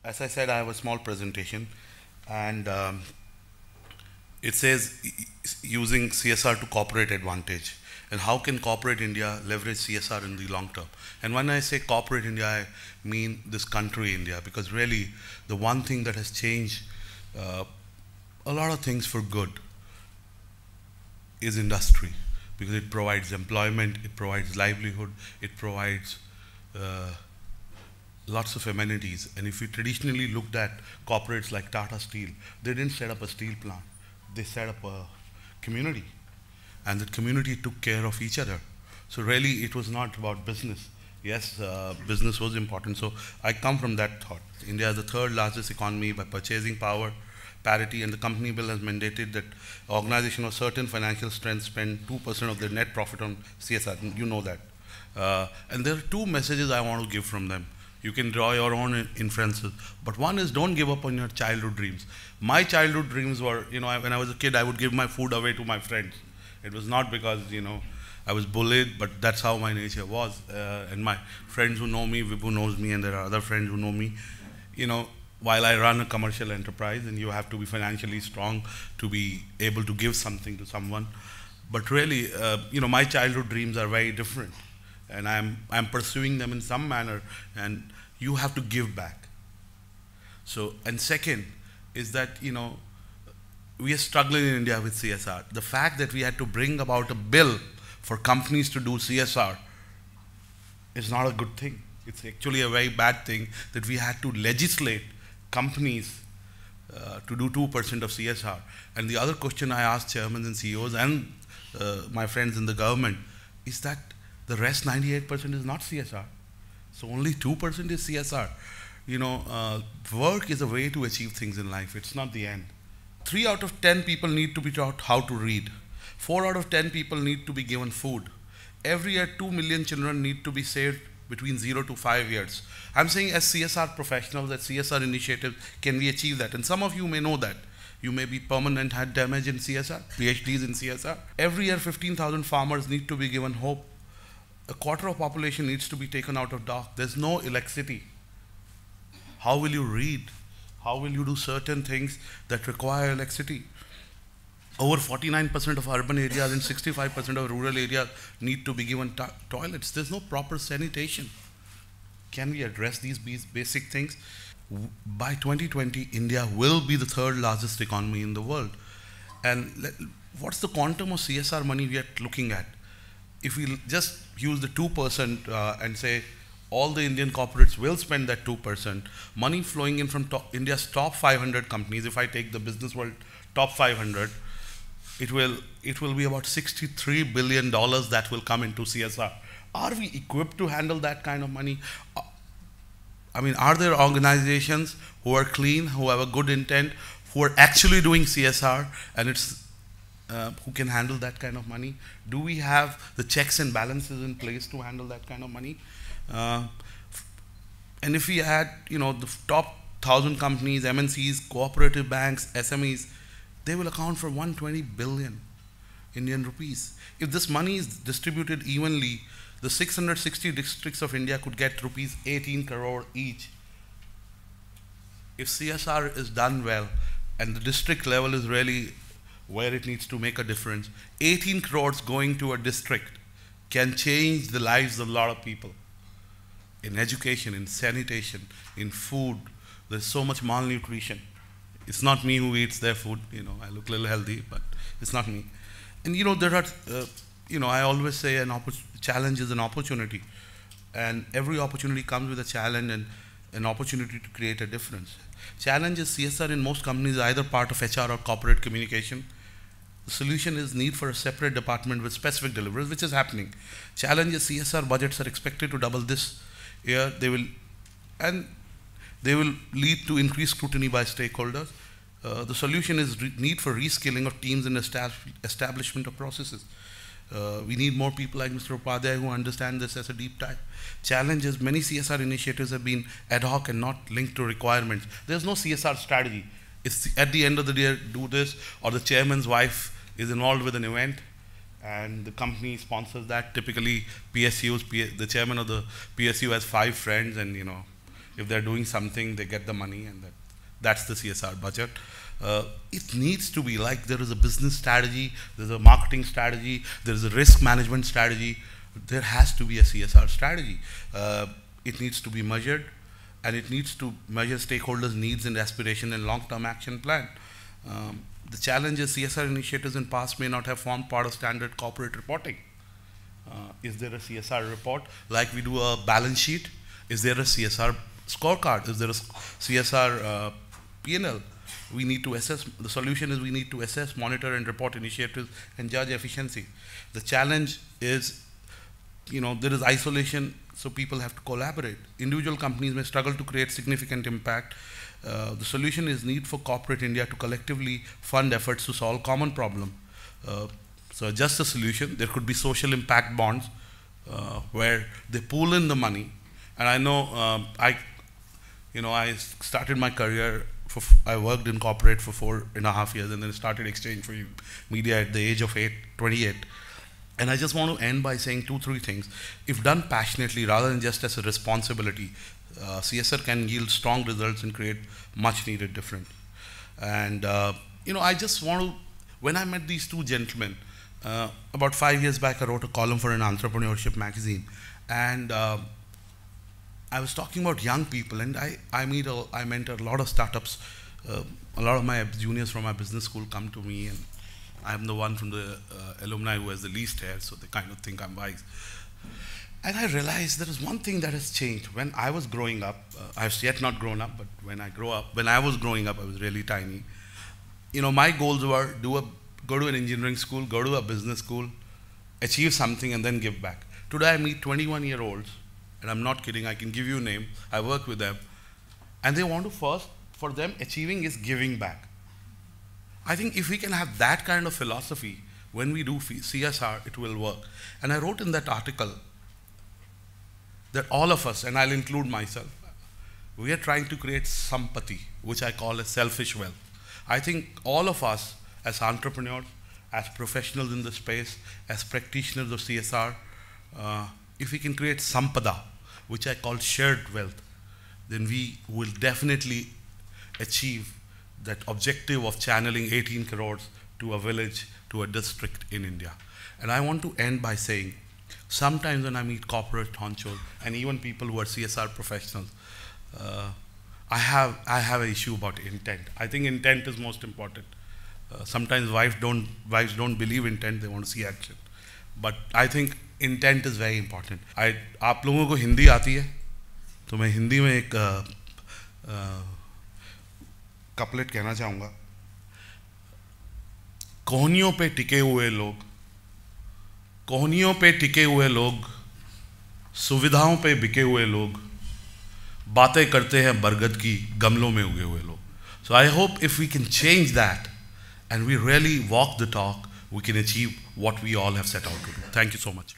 as I said, I have a small presentation, and it says using CSR to corporate advantage. And how can corporate India leverage CSR in the long term? And when I say corporate India, I mean this country India, because really the one thing that has changed a lot of things for good is industry, because it provides employment, it provides livelihood, it provides lots of amenities. And if you traditionally looked at corporates like Tata Steel, they didn't set up a steel plant, they set up a community, and that community took care of each other. So really it was not about business. Yes, business was important. So I come from that thought. India is the third largest economy by purchasing power parity, and the company bill has mandated that organization of certain financial strength spend 2% of their net profit on CSR. You know that. And there are two messages I want to give from them. You can draw your own inferences, but one is don't give up on your childhood dreams. My childhood dreams were, when I was a kid, I would give my food away to my friends. It was not because, I was bullied, but that's how my nature was. And my friends who know me, Vibhu knows me, and there are other friends who know me, while I run a commercial enterprise, and you have to be financially strong to be able to give something to someone. But really, my childhood dreams are very different, and I'm pursuing them in some manner, and you have to give back. So, and second is that, we are struggling in India with CSR. The fact that we had to bring about a bill for companies to do CSR is not a good thing. It's actually a very bad thing that we had to legislate companies to do 2% of CSR. And the other question I asked chairmen and CEOs and my friends in the government is that the rest 98% is not CSR. So only 2% is CSR. Work is a way to achieve things in life. It's not the end. 3 out of 10 people need to be taught how to read. 4 out of 10 people need to be given food. Every year, 2 million children need to be saved between 0 to 5 years. I'm saying as CSR professionals, as CSR initiatives, can we achieve that? And some of you may know that. You may be permanent head damage in CSR, PhDs in CSR. Every year, 15,000 farmers need to be given hope. A quarter of population needs to be taken out of dark. There's no electricity. How will you read? How will you do certain things that require electricity? Over 49% of urban areas and 65% of rural areas need to be given toilets. There's no proper sanitation. Can we address these basic things? By 2020, India will be the third largest economy in the world. And what's the quantum of CSR money we are looking at? If we just use the 2% and say all the Indian corporates will spend that 2%, money flowing in from India's top 500 companies, if I take the business world top 500, it will be about $63 billion that will come into CSR. Are we equipped to handle that kind of money? Are there organizations who are clean, who have a good intent, who are actually doing CSR, and who can handle that kind of money? Do we have the checks and balances in place to handle that kind of money? And if we add, the top 1,000 companies, MNCs, cooperative banks, SMEs, they will account for 120 billion Indian rupees. If this money is distributed evenly, the 660 districts of India could get rupees 18 crore each. If CSR is done well, and the district level is really where it needs to make a difference, 18 crores going to a district can change the lives of a lot of people. In education, in sanitation, in food, there's so much malnutrition. It's not me who eats their food, I look a little healthy, but it's not me. And there are, I always say challenge is an opportunity. And every opportunity comes with a challenge and an opportunity to create a difference. Challenge is CSR in most companies is either part of HR or corporate communication. The solution is need for a separate department with specific deliveries, which is happening. Challenge is CSR budgets are expected to double this year. They will lead to increased scrutiny by stakeholders. The solution is need for reskilling of teams and establishment of processes. We need more people like Mr. Upadhyay who understand this as a deep dive. Challenge is many CSR initiatives have been ad hoc and not linked to requirements. There's no CSR strategy. It's at the end of the day, do this, or the chairman's wife is involved with an event and the company sponsors that. Typically PSUs, the chairman of the PSU has 5 friends, and If they're doing something, they get the money, and that's the CSR budget. It needs to be like there is a business strategy, there's a marketing strategy, there's a risk management strategy. There has to be a CSR strategy. It needs to be measured, and it needs to measure stakeholders' needs and aspiration and long-term action plan. The challenge is CSR initiatives in past may not have formed part of standard corporate reporting. Is there a CSR report? Like we do a balance sheet, is there a CSR scorecard? Is there a CSR P&L? We need to assess, the solution is we need to assess, monitor, and report initiatives and judge efficiency. The challenge is, there is isolation, so people have to collaborate. Individual companies may struggle to create significant impact. The solution is need for corporate India to collectively fund efforts to solve common problem. So just a solution, there could be social impact bonds where they pool in the money. And I know I started my career, I worked in corporate for 4.5 years, and then started exchange4Media at the age of 28. And I just want to end by saying 2-3 things. If done passionately rather than just as a responsibility, CSR can yield strong results and create much needed difference. And I just want to, when I met these two gentlemen, about 5 years back I wrote a column for an entrepreneurship magazine, and I was talking about young people, and I mentor a lot of startups. A lot of my juniors from my business school come to me, and I'm the one from the alumni who has the least hair, so they kind of think I'm wise. And I realized there is one thing that has changed. When I was growing up, I've yet not grown up, but when I was growing up, I was really tiny. My goals were go to an engineering school, go to a business school, achieve something, and then give back. Today I meet 21-year-olds, and I'm not kidding, I can give you a name, I work with them, and they want to first, for them, achieving is giving back. I think if we can have that kind of philosophy, when we do CSR, it will work. And I wrote in that article that all of us, and I'll include myself, we are trying to create sampati, which I call as selfish wealth. I think all of us, as entrepreneurs, as professionals in the space, as practitioners of CSR, if we can create sampada, which I call shared wealth, then we will definitely achieve that objective of channeling 18 crores to a village, to a district in India. And I want to end by saying, sometimes when I meet corporate honchos and even people who are CSR professionals, I have an issue about intent. I think intent is most important. Sometimes wives don't believe intent, they want to see action. But I think intent is very important. आप लोगों को हिंदी आती है? तो मैं हिंदी में एक couplet कहना चाहूँगा. कोहनियों पे टिके हुए लोग, सुविधाओं पे बिके हुए लोग, बातें करते हैं बरगद की गमलों में उगे हुए लोग. So I hope if we can change that and we really walk the talk, we can achieve what we all have set out to do. Thank you so much.